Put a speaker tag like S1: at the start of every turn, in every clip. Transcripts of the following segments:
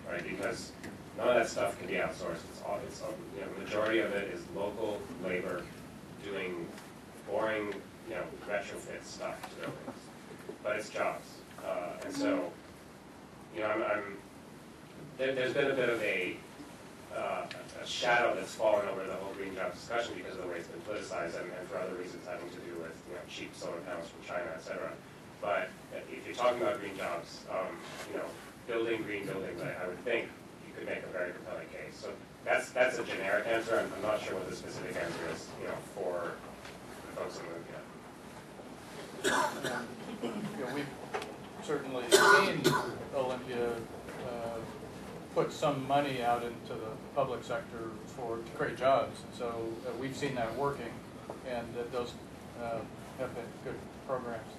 S1: right? Because none of that stuff can be outsourced. The majority of it is local labor doing boring, retrofit stuff to buildings, but it's jobs. And so, there's been a bit of a shadow that's fallen over the whole green jobs discussion because of the way it's been politicized and for other reasons having to do with cheap solar panels from China, et cetera. But if you're talking about green jobs, building green buildings, I would think you could make a very compelling case. So that's a generic answer. I'm not sure what the specific answer is, for the folks in the
S2: we've certainly seen Olympia put some money out into the public sector to create jobs. So we've seen that working, and those have been good programs.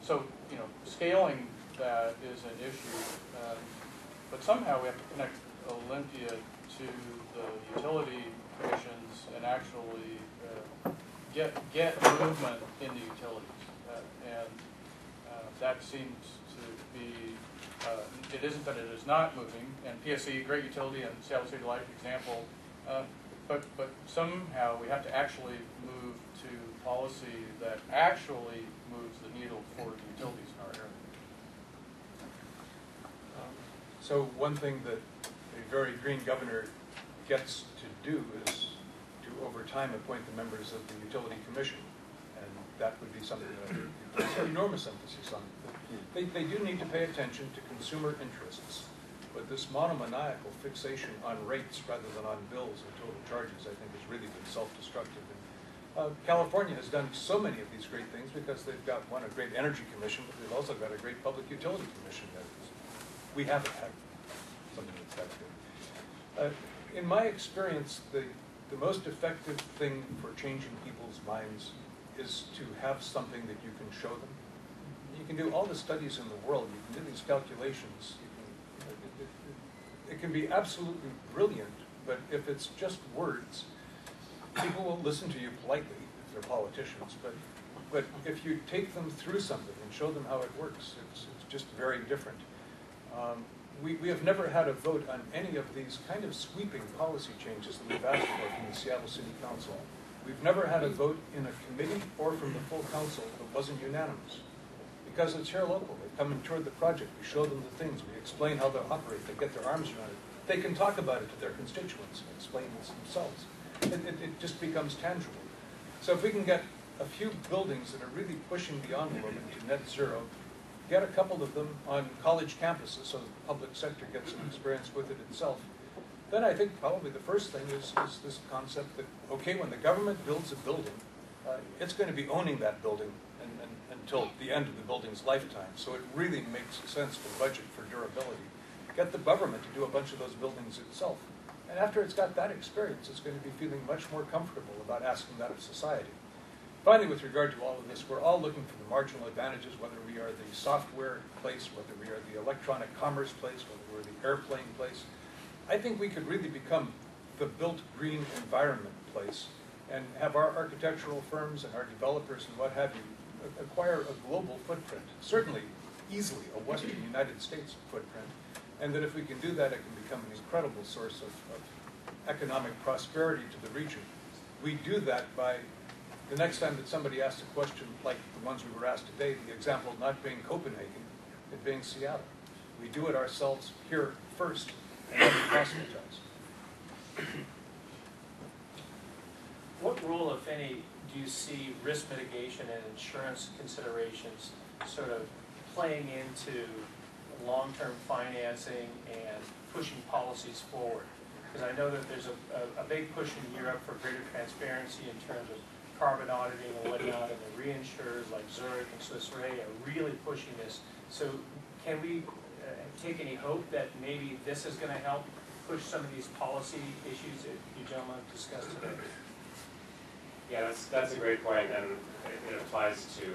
S2: So scaling that is an issue, but somehow we have to connect Olympia to the utility commissions and actually get movement in the utilities, and that seems to be. It isn't that it is not moving, and PSC, great utility, and Seattle City Light example, but somehow we have to actually move to policy that actually moves the needle for the utilities in our area.
S3: So one thing that a very green governor gets to do is to, over time, appoint the members of the utility commission, and that would be something that I would put enormous emphasis on. They do need to pay attention to consumer interests, but this monomaniacal fixation on rates rather than on bills and total charges, I think, has really been self-destructive. California has done so many of these great things because they've got, one, a great energy commission, but they've also got a great public utility commission. We haven't had something that's that good. In my experience, the most effective thing for changing people's minds is to have something that you can show them. You can do all the studies in the world, you can do these calculations, it can be absolutely brilliant, but if it's just words, people will listen to you politely if they're politicians, but if you take them through something and show them how it works, it's just very different. We have never had a vote on any of these kind of sweeping policy changes that we've asked for from the Seattle City Council. We've never had a vote in a committee or from the full council that wasn't unanimous. Because it's here local. They come and tour the project. We show them the things. We explain how they operate. They get their arms around it. They can talk about it to their constituents and explain this themselves. It just becomes tangible. So if we can get a few buildings that are really pushing the envelope into net zero, get a couple of them on college campuses so that the public sector gets some experience with it itself, then I think probably the first thing is this concept that, okay, when the government builds a building, it's going to be owning that building until the end of the building's lifetime. So it really makes sense to budget for durability. Get the government to do a bunch of those buildings itself. And after it's got that experience, it's going to be feeling much more comfortable about asking that of society. Finally, with regard to all of this, we're all looking for the marginal advantages, whether we are the software place, whether we are the electronic commerce place, whether we're the airplane place. I think we could really become the built green environment place and have our architectural firms and our developers and what have you acquire a global footprint, certainly easily a Western United States footprint, and that if we can do that, it can become an incredible source of economic prosperity to the region. We do that by the next time that somebody asks a question like the ones we were asked today, the example not being Copenhagen, it being Seattle. We do it ourselves here first, and then we proselytize.
S4: What role, if any, do you see risk mitigation and insurance considerations sort of playing into long-term financing and pushing policies forward? Because I know that there's a big push in Europe for greater transparency in terms of carbon auditing and whatnot, and the reinsurers like Zurich and Swiss Re are really pushing this. So can we take any hope that maybe this is going to help push some of these policy issues that you gentlemen discussed today?
S1: Yeah, that's a great point, and it applies to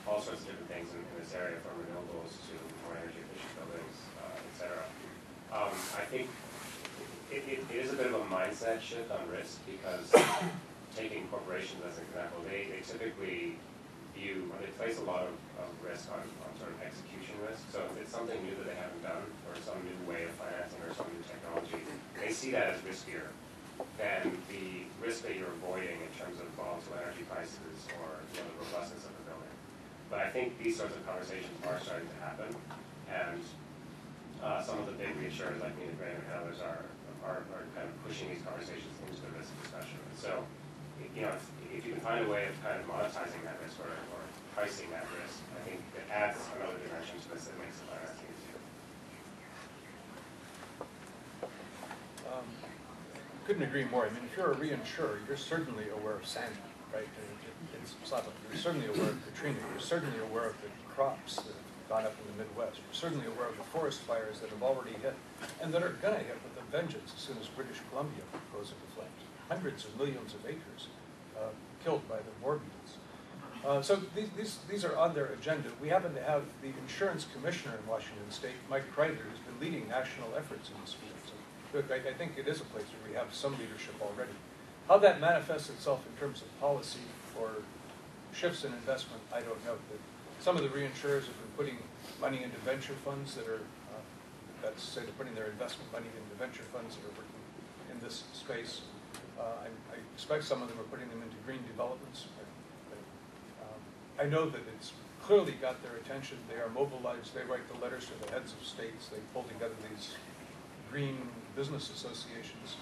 S1: all sorts of different things in this area, from renewables to more energy efficient buildings, et cetera. I think it is a bit of a mindset shift on risk, because taking corporations as an example, they typically place a lot of of risk on sort of execution risk. So if it's something new that they haven't done, or some new way of financing, or some new technology, they see that as riskier than the risk that you're avoiding in terms of volatile energy prices or the robustness of the building. But I think these sorts of conversations are starting to happen, and some of the big reinsurers like Munich Re and others are kind of pushing these conversations into the risk discussion. And so, you know, if you can find a way of kind of monetizing that risk or pricing that risk, I think it adds another dimension to this that makes the financing easier.
S3: Couldn't agree more. I mean, if you're a reinsurer, you're certainly aware of Sandy, right? It's Slavic. You're certainly aware of Katrina. You're certainly aware of the crops that have gone up in the Midwest. You're certainly aware of the forest fires that have already hit and that are going to hit with a vengeance as soon as British Columbia goes into flames. Hundreds of millions of acres killed by the war beetles. So these are on their agenda. We happen to have the insurance commissioner in Washington State, Mike Kreidler, who's been leading national efforts in this field. So look, I think it is a place where we have some leadership already. How that manifests itself in terms of policy or shifts in investment, I don't know. But some of the reinsurers have been putting money into venture funds that are, that's say they're putting their investment money into venture funds that are working in this space. I expect some of them are putting them into green developments. I know that it's clearly got their attention. They are mobilized. They write the letters to the heads of states. They pull together these green business associations.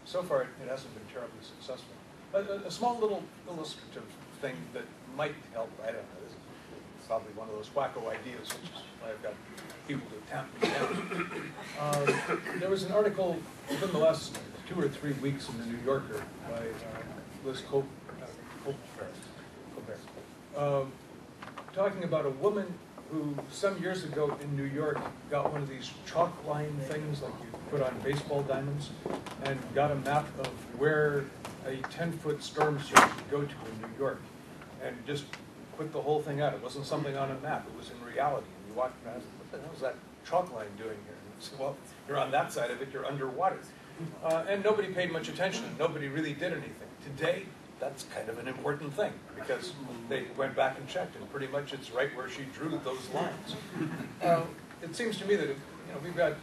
S3: So far, it hasn't been terribly successful. A small little illustrative thing that might help, I don't know, this is probably one of those wacko ideas, which is why I've got people to tamp me down. There was an article within the last 2 or 3 weeks in the New Yorker by Liz Colbert, talking about a woman who some years ago in New York got one of these chalk line things like you put on baseball diamonds and got a map of where a 10-foot storm surge would go to in New York and just put the whole thing out. It wasn't something on a map, it was in reality. And you walked past, what the hell is that chalk line doing here? And you say, well, you're on that side of it, you're underwater. And nobody paid much attention, nobody really did anything. Today, that's kind of an important thing because they went back and checked and pretty much it's right where she drew those lines. It seems to me that we've got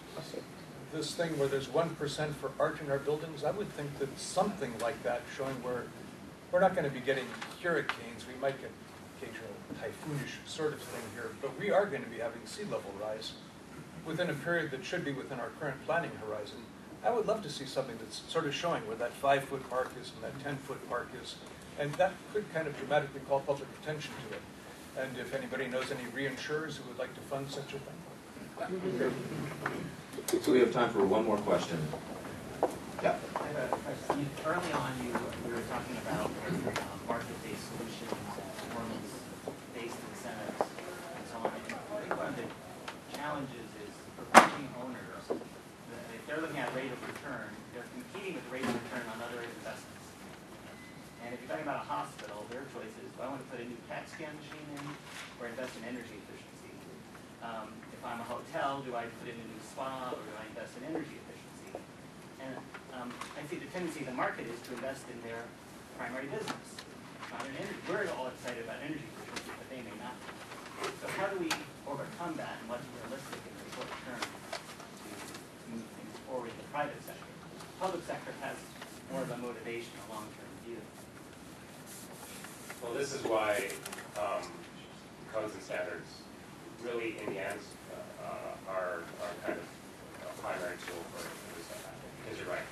S3: this thing where there's 1% for art in our buildings. I would think that something like that showing where we're not going to be getting hurricanes. We might get occasional typhoonish sort of thing here, but we are going to be having sea level rise within a period that should be within our current planning horizon. I would love to see something that's sort of showing where that 5-foot mark is and that 10-foot mark is. And that could kind of dramatically call public attention to it. And if anybody knows any reinsurers who would like to fund such a thing.
S5: So we have time for one more question. Yeah.
S6: I have a question. Early on, we were talking about market-based solutions and performance-based incentives and so on. And I think one of the challenges is for pension owners, if they're looking at rate of return, they're competing with rate of return on other investments. And if you're talking about a hospital, their choice is, do I want to put a new CAT scan machine in or invest in energy efficiency? If I'm a hotel, do I put in a new spa or do I invest in energy efficiency? And I see the tendency of the market is to invest in their primary business, not in energy. We're all excited about energy efficiency, but they may not. So how do we overcome that and what's realistic in the short term to move things forward in the private sector? The public sector has more of a motivation, a long-term view.
S1: Well, this is why codes and standards really, in the end, are kind of a primary tool for this stuff happening. Because you're right.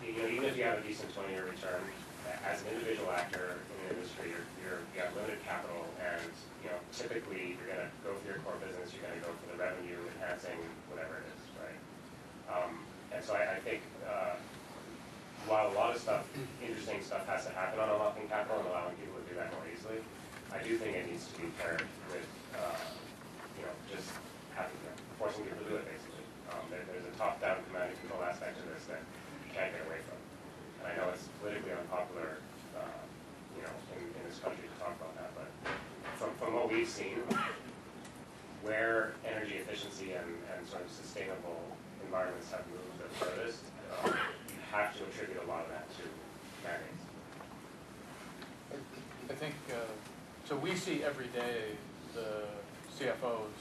S1: Even if you have a decent 20-year return, as an individual actor in the industry, you have limited capital, and typically you're going to go for your core business. You're going to go for the revenue enhancing whatever it is, right? And so I think while a lot of stuff, interesting stuff, has to happen on unlocking capital and allowing people to do that more easily, I do think it needs to be paired with just having forcing people to do it basically. There's a top-down command and control aspect to this that you can't get away from. And I know it's politically unpopular, in this country to talk about that, but from what we've seen, where energy efficiency and sort of sustainable environments have moved the furthest, you have to attribute a lot of that to mandates.
S2: I think, so we see every day the CFOs,